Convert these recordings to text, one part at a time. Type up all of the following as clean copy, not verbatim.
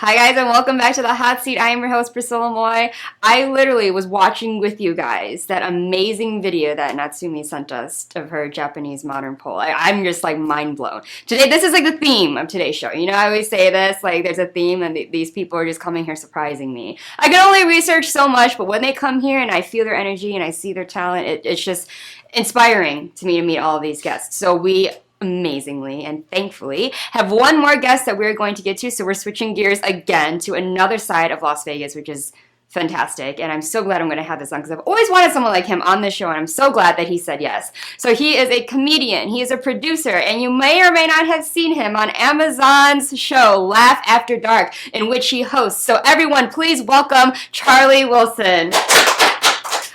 Hi guys and welcome back to the Hot Seat. I am your host Priscilla Moy. I literally was watching with you guys that amazing video that Natsumi sent us of her Japanese modern pole. I'm just like mind blown. Today, this is like the theme of today's show. You know, I always say this, like there's a theme and these people are just coming here surprising me. I can only research so much, but when they come here and I feel their energy and I see their talent, it's just inspiring to me to meet all of these guests. So we amazingly and thankfully have one more guest that we're going to get to, so we're switching gears again to another side of Las Vegas, which is fantastic, and I'm so glad I'm going to have this on because I've always wanted someone like him on this show, and I'm so glad that he said yes. So he is a comedian, he is a producer, and you may or may not have seen him on Amazon's show Laugh After Dark, in which he hosts. So everyone, please welcome Charlie Wilson.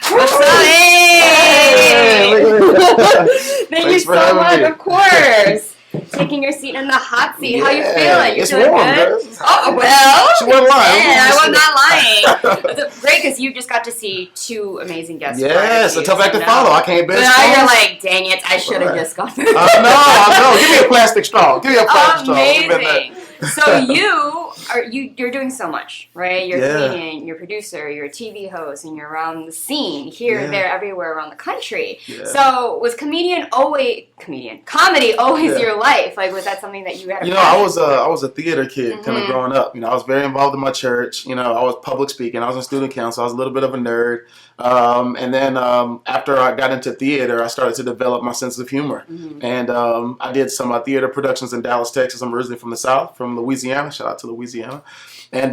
What's up? Hey! Thank you so much, of course. Taking your seat in the hot seat. How you feeling? You feeling good? Oh, well. She wasn't lying. Yeah, I was not lying. It's great because you just got to see two amazing guests. Yes, a tough act to follow. I can't bet. But now you're like, dang it, I should have just gone. No. Give me a plastic straw. Amazing. So you're doing so much, right? You're a comedian, you're a producer, you're a TV host, and you're around the scene here, there, everywhere around the country. Yeah. So was comedy always your life? Like, was that something that you had? I was a theater kid, kind of growing up. I was very involved in my church. I was public speaking. I was in student council. I was a little bit of a nerd. And then after I got into theater, I started to develop my sense of humor. And I did some theater productions in Dallas, Texas. I'm originally from the South, from Louisiana. Shout out to Louisiana. And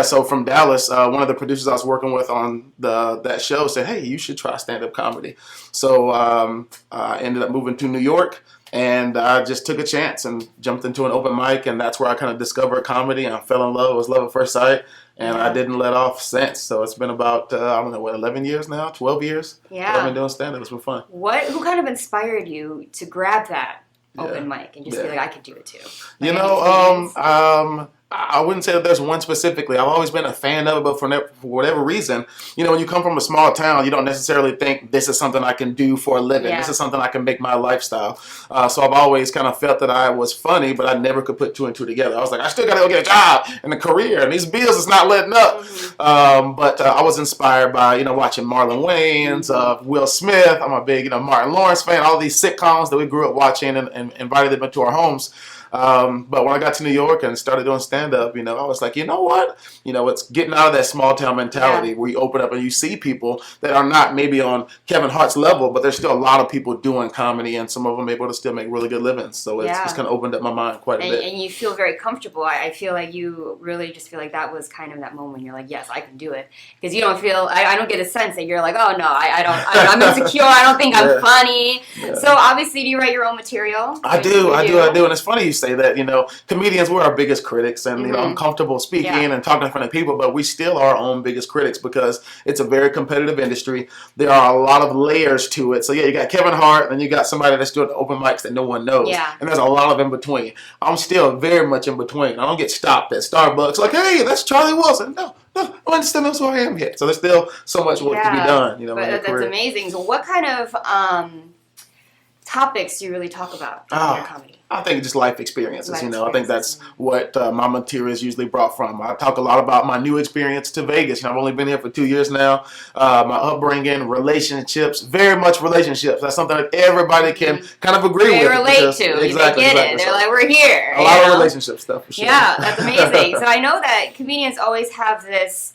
so from Dallas, one of the producers I was working with on that show said, hey, you should try stand-up comedy. So I ended up moving to New York. And I just took a chance and jumped into an open mic, and that's where I kind of discovered comedy, and I fell in love. It was love at first sight, and I didn't let off since. So it's been about, 11 years now, 12 years? Yeah. I've been doing stand-up. It's been fun. Who kind of inspired you to grab that open mic and just be like, I could do it too? I wouldn't say that there's one specifically. I've always been a fan of it, but for whatever reason, when you come from a small town, you don't necessarily think this is something I can do for a living. Yeah. This is something I can make my lifestyle. So I've always kind of felt that I was funny, but I never could put two and two together. I was like, I still got to go get a job and a career, and these bills is not letting up. But I was inspired by, watching Marlon Wayans, Will Smith. I'm a big, Martin Lawrence fan, all these sitcoms that we grew up watching and invited them into our homes. But when I got to New York and started doing stand-up, I was like, you know what? It's getting out of that small-town mentality where you open up and you see people that are not maybe on Kevin Hart's level, but there's still a lot of people doing comedy, and some of them able to still make really good livings. So it's kind of opened up my mind quite a bit. And you feel very comfortable. I feel like you really just feel like that was kind of that moment. You're like, yes, I can do it. Because you don't feel, I don't get a sense that you're like, oh, no, I'm insecure. I don't think I'm funny. Yeah. So obviously, do you write your own material? I do. And it's funny you say that, comedians, we're our biggest critics, and I'm comfortable speaking and talking in front of people, but we still are our own biggest critics because it's a very competitive industry. There are a lot of layers to it. So you got Kevin Hart, and you got somebody that's doing open mics that no one knows. Yeah. And there's a lot of in between. I'm still very much in between. I don't get stopped at Starbucks like, hey, that's Charlie Wilson. No, I still know who I am yet. So there's still so much work to be done. But that's amazing. So what kind of topics do you really talk about in your comedy? I think just life experiences, I think that's what my material is usually brought from. I talk a lot about my new experience to Vegas. I've only been here for 2 years now. My upbringing, relationships, very much relationships. That's something that everybody can kind of agree with. They relate to. Exactly, they get it. They're like, we're here. A lot of relationship stuff, for sure. Yeah, that's amazing. So I know that comedians always have this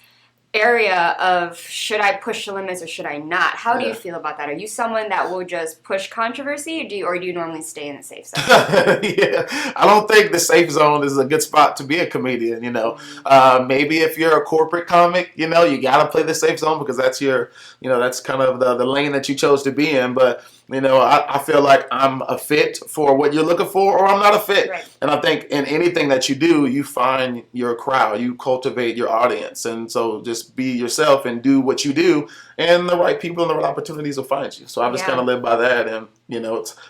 area of, should I push the limits or should I not? How do you feel about that? Are you someone that will just push controversy, or do you normally stay in the safe zone? I don't think the safe zone is a good spot to be a comedian. Maybe if you're a corporate comic, you gotta play the safe zone because that's your, that's kind of the lane that you chose to be in. But I feel like I'm a fit for what you're looking for, or I'm not a fit. Right. And I think in anything that you do, you find your crowd, you cultivate your audience. And so just be yourself and do what you do, and the right people and the right opportunities will find you. So I just kind of live by that, and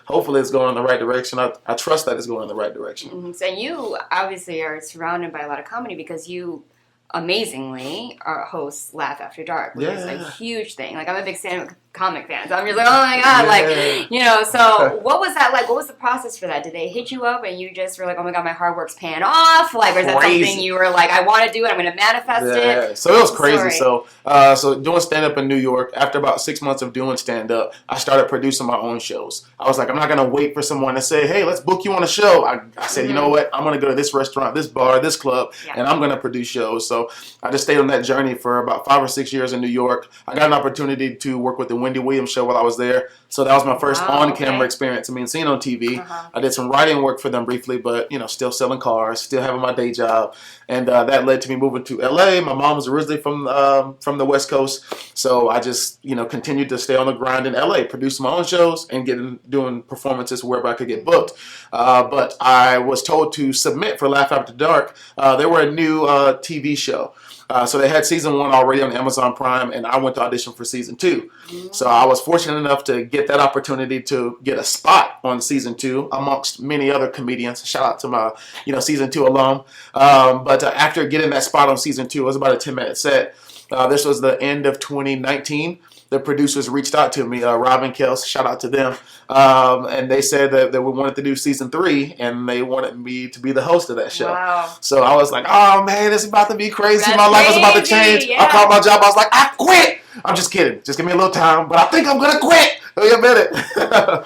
hopefully it's going in the right direction. I trust that it's going in the right direction. So you obviously are surrounded by a lot of comedy because you amazingly hosts Laugh After Dark, which is a Yeah. huge thing. Like, I'm a big stand-up comic fan, so I'm just like, oh my god, Yeah. like, you know. So what was that like? What was the process for that? Did they hit you up and you just were like, oh my god, my hard work's paying off? Like, or is that Crazy. something you were like, I want to do it, I'm going to manifest it? So it was crazy. Sorry. So doing stand up in New York, after about 6 months of doing stand up, I started producing my own shows. I was like, I'm not gonna wait for someone to say, hey, let's book you on a show. I said, you know what? I'm gonna go to this restaurant, this bar, this club, and I'm gonna produce shows. So I just stayed on that journey for about 5 or 6 years in New York. I got an opportunity to work with the Wendy Williams show while I was there. So that was my first on-camera experience. I mean, seen on TV. I did some writing work for them briefly, but you know, still selling cars, still having my day job, and that led to me moving to LA. My mom was originally from the West Coast, so I just continued to stay on the grind in LA, producing my own shows and doing performances wherever I could get booked. But I was told to submit for Laugh After Dark. They were a new TV show. So they had season 1 already on Amazon Prime, and I went to audition for season 2. So I was fortunate enough to get that opportunity to get a spot on season 2 amongst many other comedians. Shout out to my season 2 alum. But after getting that spot on season 2, it was about a 10-minute set. This was the end of 2019. The producers reached out to me, Rob and Kels, shout out to them, and they said that we wanted to do season 3, and they wanted me to be the host of that show. Wow. So I was like, oh man, it's about to be crazy. That's My life is about to change. yeah. I called my job. I was like, I quit. I'm just kidding. Just give me a little time, but I think I'm gonna quit. Wait a minute.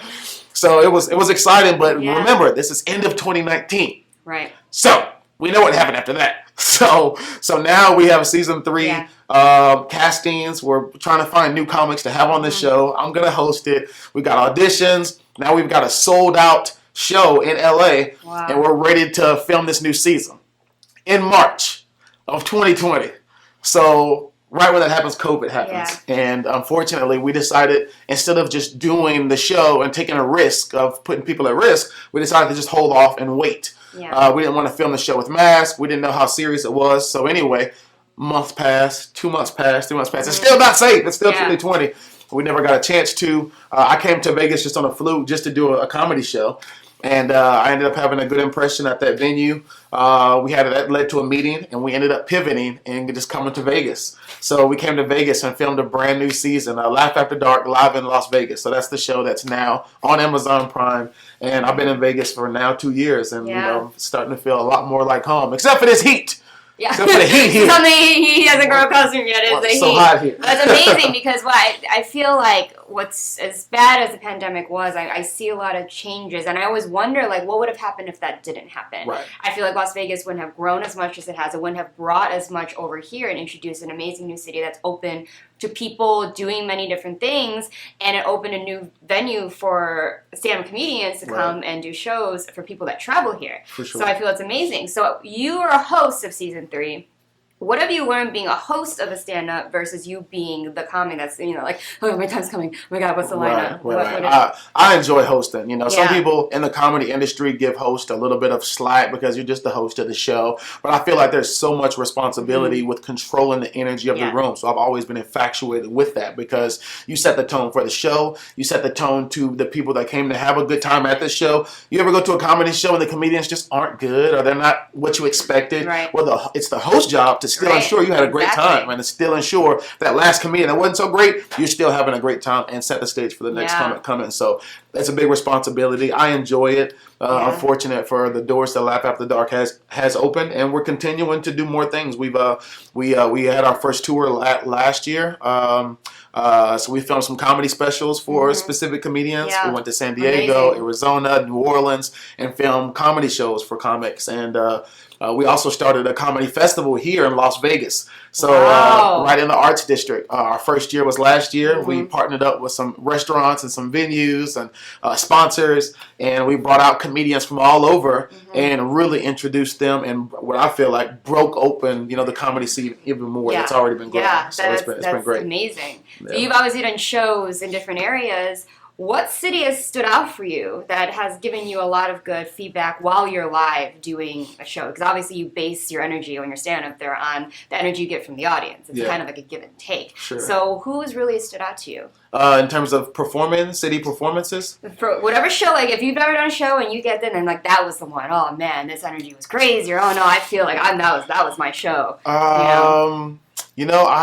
So it was exciting, but remember, this is end of 2019. Right. So we know what happened after that. So now we have season 3 castings. We're trying to find new comics to have on this show. I'm gonna host it. We got auditions. Now we've got a sold out show in LA, and we're ready to film this new season in March of 2020. So right when that happens, COVID happens. And unfortunately, we decided, instead of just doing the show and taking a risk of putting people at risk, we decided to just hold off and wait. We didn't want to film the show with masks. We didn't know how serious it was. So anyway, months passed, 2 months passed, 3 months passed. It's still not safe. It's still 2020. We never got a chance to. I came to Vegas just on a fluke just to do a comedy show. And I ended up having a good impression at that venue. That led to a meeting, and we ended up pivoting and just coming to Vegas. So we came to Vegas and filmed a brand new season, Laugh After Dark, live in Las Vegas. So that's the show that's now on Amazon Prime. And I've been in Vegas for now 2 years, and starting to feel a lot more like home, except for this heat. Yeah. Except for the heat here. Something he hasn't grown accustomed yet is the heat. It's so hot here. That's amazing because I feel like what's as bad as the pandemic was, I see a lot of changes, and I always wonder like what would have happened if that didn't happen. Right. I feel like Las Vegas wouldn't have grown as much as it has. It wouldn't have brought as much over here and introduced an amazing new city that's open to people doing many different things, and it opened a new venue for stand-up comedians to come and do shows for people that travel here. For sure. So I feel it's amazing. So you are a host of season 3. What have you learned being a host of a stand-up versus you being the comic that's, like, oh, my time's coming. Oh my God, what's the lineup? Right. I enjoy hosting. Some people in the comedy industry give host a little bit of slack because you're just the host of the show. But I feel like there's so much responsibility with controlling the energy of the room. So I've always been infatuated with that because you set the tone for the show. You set the tone to the people that came to have a good time at the show. You ever go to a comedy show and the comedians just aren't good or they're not what you expected? Right. Well, it's the host job to still ensure you had a great time and to still ensure that last comedian that wasn't so great, you're still having a great time and set the stage for the next comic coming. So that's a big responsibility. I enjoy it. I'm fortunate for the doors that Laugh After Dark has opened, and we're continuing to do more things. We had our first tour last year. So we filmed some comedy specials for specific comedians. We went to San Diego, Arizona, New Orleans, and filmed comedy shows for comics. And we also started a comedy festival here in Las Vegas. So right in the Arts District. Our first year was last year. We partnered up with some restaurants and some venues and sponsors, and we brought out comedians from all over and really introduced them, and what I feel like broke open, the comedy scene even more. It's already been growing. So it's been great. Amazing. So you've obviously done shows in different areas. what city has stood out for you that has given you a lot of good feedback while you're live doing a show? Because obviously you base your energy when you're stand-up there on the energy you get from the audience. It's kind of like a give and take. Sure. So who has really stood out to you? In terms of performing, city performances? For whatever show, like if you've ever done a show and you get there and like that was the one, oh man, this energy was crazy, or oh no, I feel like that was my show. I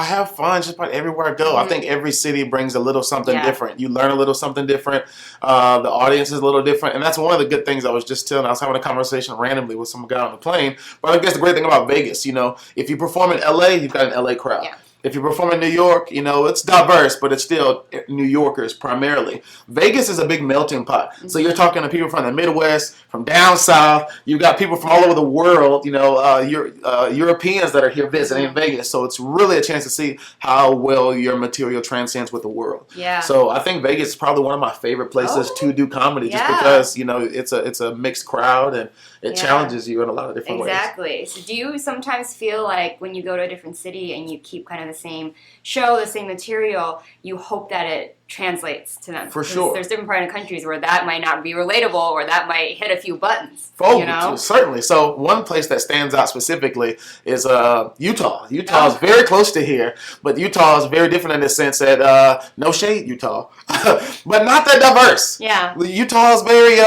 have fun just about everywhere I go. I think every city brings a little something different. You learn a little something different. The audience is a little different. And that's one of the good things I was just telling. I was having a conversation randomly with some guy on the plane. But I guess the great thing about Vegas, if you perform in LA, you've got an LA crowd. Yeah. If you perform in New York, it's diverse, but it's still New Yorkers primarily. Vegas is a big melting pot. So you're talking to people from the Midwest, from down south. You've got people from all over the world, Europeans that are here visiting Vegas. So it's really a chance to see how well your material transcends with the world. Yeah. So I think Vegas is probably one of my favorite places to do comedy just because, it's a mixed crowd and it challenges you in a lot of different ways. Exactly. So do you sometimes feel like when you go to a different city and you keep kind of the same show, the same material, you hope that it translates to them? For sure. There's different parts of countries where that might not be relatable or that might hit a few buttons. Oh, certainly. So one place that stands out specifically is Utah. Utah is very close to here, but Utah is very different in the sense that, no shade, Utah, but not that diverse. Yeah. Utah is very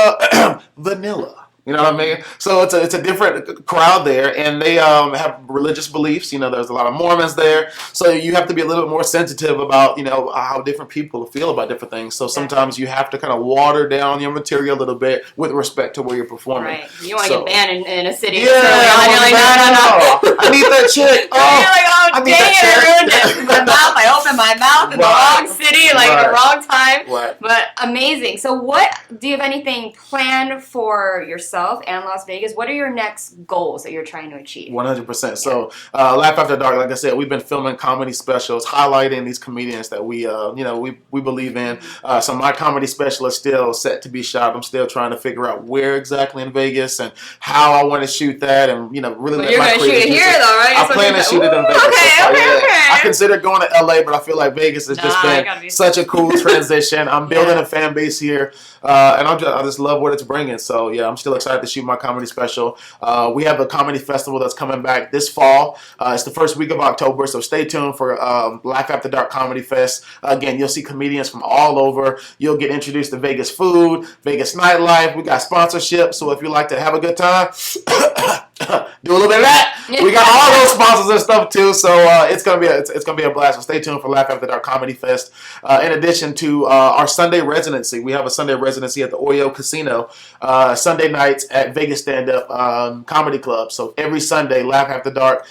vanilla. You know what I mean? So it's a different crowd there, and they have religious beliefs. There's a lot of Mormons there, so you have to be a little bit more sensitive about how different people feel about different things. So sometimes you have to kind of water down your material a little bit with respect to where you're performing. Right. You don't want to get banned in a city. Yeah, you're like, no. I need that chick. Oh, you're like, dang it, I ruined my mouth. I opened my mouth in the wrong city, the wrong time. Right. But amazing. So do you have anything planned for yourself and Las Vegas? What are your next goals that you're trying to achieve? 100%. So, Laugh After Dark, like I said, we've been filming comedy specials, highlighting these comedians that we believe in. So my comedy special is still set to be shot. I'm still trying to figure out where exactly in Vegas and how I want to shoot that, and really. But you're going to shoot it here, though, right? I plan to shoot it in Vegas. Okay. I consider going to LA, but I feel like Vegas has just been such a cool transition. I'm building a fan base here, and I just love what it's bringing. So yeah, I'm still excited to shoot my comedy special. We have a comedy festival that's coming back this fall. It's the first week of October, so stay tuned for Laugh After Dark Comedy Fest. Again, you'll see comedians from all over. You'll get introduced to Vegas food, Vegas nightlife. We got sponsorship, so if you like to have a good time, do a little bit of that. We got all those sponsors and stuff too, so it's gonna be a blast. So stay tuned for Laugh After Dark Comedy Fest. In addition to our Sunday residency, we have a Sunday residency at the Oyo Casino. Sunday nights at Vegas Stand Up Comedy Club. So every Sunday, Laugh After Dark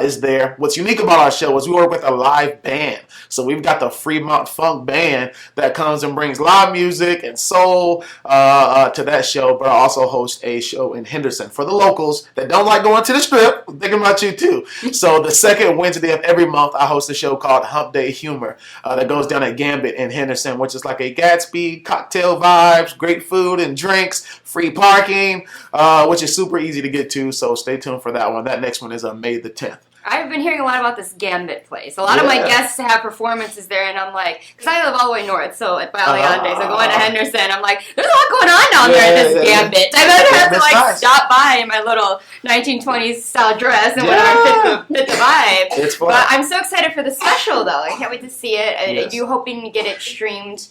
is there. What's unique about our show is we work with a live band. So we've got the Fremont Funk Band that comes and brings live music and soul to that show. But I also host a show in Henderson for the locals that don't like going to the Strip. I'm thinking about you too. So the second Wednesday of every month, I host a show called Hump Day Humor that goes down at Gambit in Henderson, which is like a Gatsby, cocktail vibes, great food and drinks, free parking, which is super easy to get to. So stay tuned for that one. That next one is on May the 10th. I've been hearing a lot about this Gambit place. A lot of my guests have performances there, and I'm like, because I live all the way north, so at Baleande, so going to Henderson, I'm like, there's a lot going on down there at this Gambit. I better have to stop by in my little 1920s style dress and whatever fit the vibe. It's fun. But I'm so excited for the special, though. I can't wait to see it. Are you hoping to get it streamed?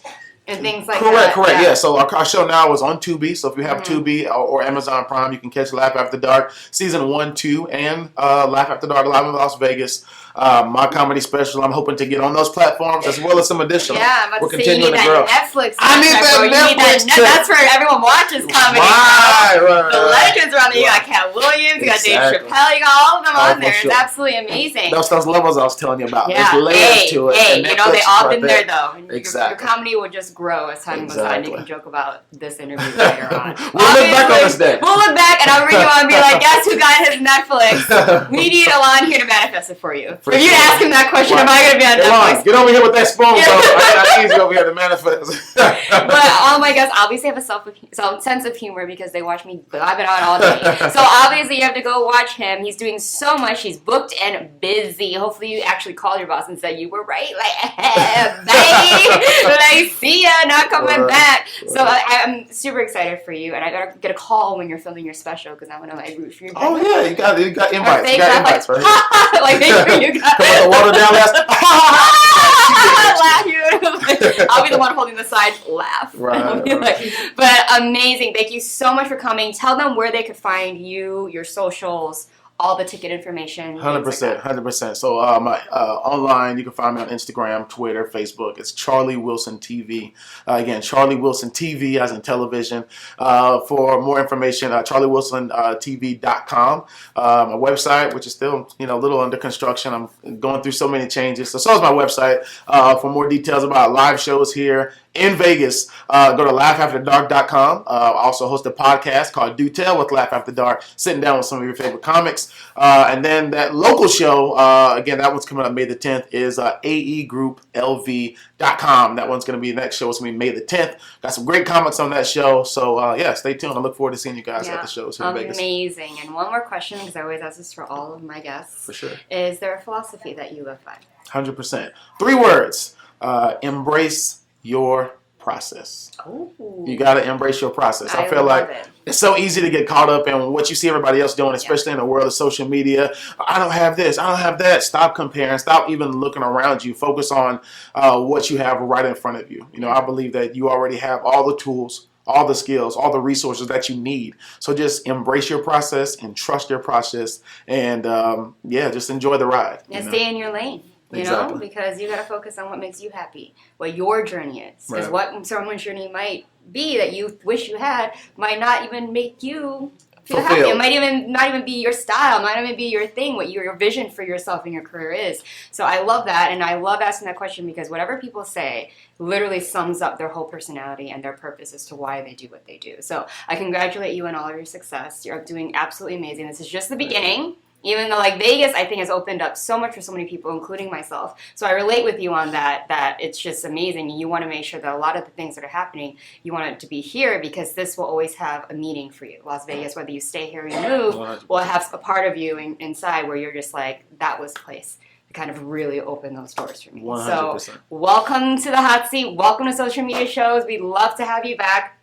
And things like that. Correct. Yeah. So our show now is on Tubi. So if you have Tubi or Amazon Prime, you can catch Laugh After Dark season 1, 2, and Laugh After Dark live in Las Vegas. My comedy special, I'm hoping to get on those platforms as well as some additional. Yeah, I'm about to say you need that Netflix. I need that Netflix. That's where everyone watches comedy. Right. The legends are on there. You got Cat Williams, you got Dave Chappelle, you got all of them on there. It's absolutely amazing. Those levels I was telling you about. Yeah. There's layers to it. Hey, they've all been there though. Exactly. Your comedy will just grow as time goes on. You can joke about this interview later on. We'll look back on this day. We'll look back and I'll bring you on and be like, guess who got his Netflix? We need Alon here to manifest it for you. If you ask him that question, am I going to be on Netflix? Get over here with that spoon, bro. I need you over here to manifest. But all my guests obviously have a sense of humor because they watch me blabbing on all day. So obviously you have to go watch him. He's doing so much. He's booked and busy. Hopefully you actually called your boss and said you were right. Like, bye. Like, see ya, not coming back. So I'm super excited for you. And I got to get a call when you're filming your special because I want to like root for you. Oh, yeah. You got invites. You got invites right here. Like, make sure you got come on, the water down last. I'll be the one holding the side laugh. Right. But amazing. Thank you so much for coming. Tell them where they could find you, your socials, all the ticket information. 100%, 100%. So my online, you can find me on Instagram, Twitter, Facebook. It's Charlie Wilson TV. Again, Charlie Wilson TV as in television. For more information, charliewilsontv.com. My website, which is still a little under construction. I'm going through so many changes. So is my website. For more details about live shows here in Vegas, go to laughafterdark.com. I also host a podcast called Do Tell with Laugh After Dark, sitting down with some of your favorite comics. And then that local show, again, that one's coming up May the 10th, is aegrouplv.com. That one's going to be the next show. It's going to be May the 10th. Got some great comics on that show. So, yeah, stay tuned. I look forward to seeing you guys at the shows here in Vegas. Amazing. And one more question, because I always ask this for all of my guests. For sure. Is there a philosophy that you live by? 100%. 3 words. Embrace your process. Ooh. You got to embrace your process. I feel like it's so easy to get caught up in what you see everybody else doing, especially in the world of social media. I don't have this. I don't have that. Stop comparing. Stop even looking around you. Focus on what you have right in front of you. I believe that you already have all the tools, all the skills, all the resources that you need. So just embrace your process and trust your process and, just enjoy the ride. And stay in your lane. Know, because you got to focus on what makes you happy, what your journey is. Because what someone's journey might be that you wish you had might not even make you feel happy. It might not even be your style. It might not even be your thing, what your vision for yourself and your career is. So I love that, and I love asking that question because whatever people say literally sums up their whole personality and their purpose as to why they do what they do. So I congratulate you on all of your success. You're doing absolutely amazing. This is just the beginning. Even though Vegas, I think, has opened up so much for so many people, including myself. So I relate with you on that it's just amazing. And you want to make sure that a lot of the things that are happening, you want it to be here because this will always have a meaning for you. Las Vegas, whether you stay here or you move, 100%. Will have a part of you inside where you're just like, that was the place to kind of really open those doors for me. 100%. So welcome to the hot seat. Welcome to social media shows. We'd love to have you back.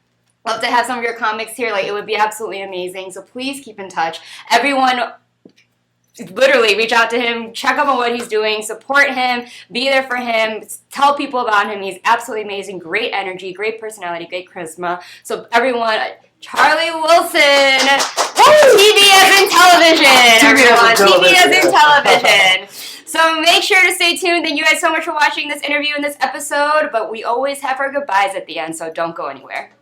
Love to have some of your comics here. It would be absolutely amazing. So please keep in touch. Everyone, literally reach out to him, check up on what he's doing, support him, be there for him, tell people about him. He's absolutely amazing, great energy, great personality, great charisma. So everyone, Charlie Wilson, TV as in television, everyone. TV as in television. So make sure to stay tuned. Thank you guys so much for watching this interview and this episode, but we always have our goodbyes at the end, so don't go anywhere.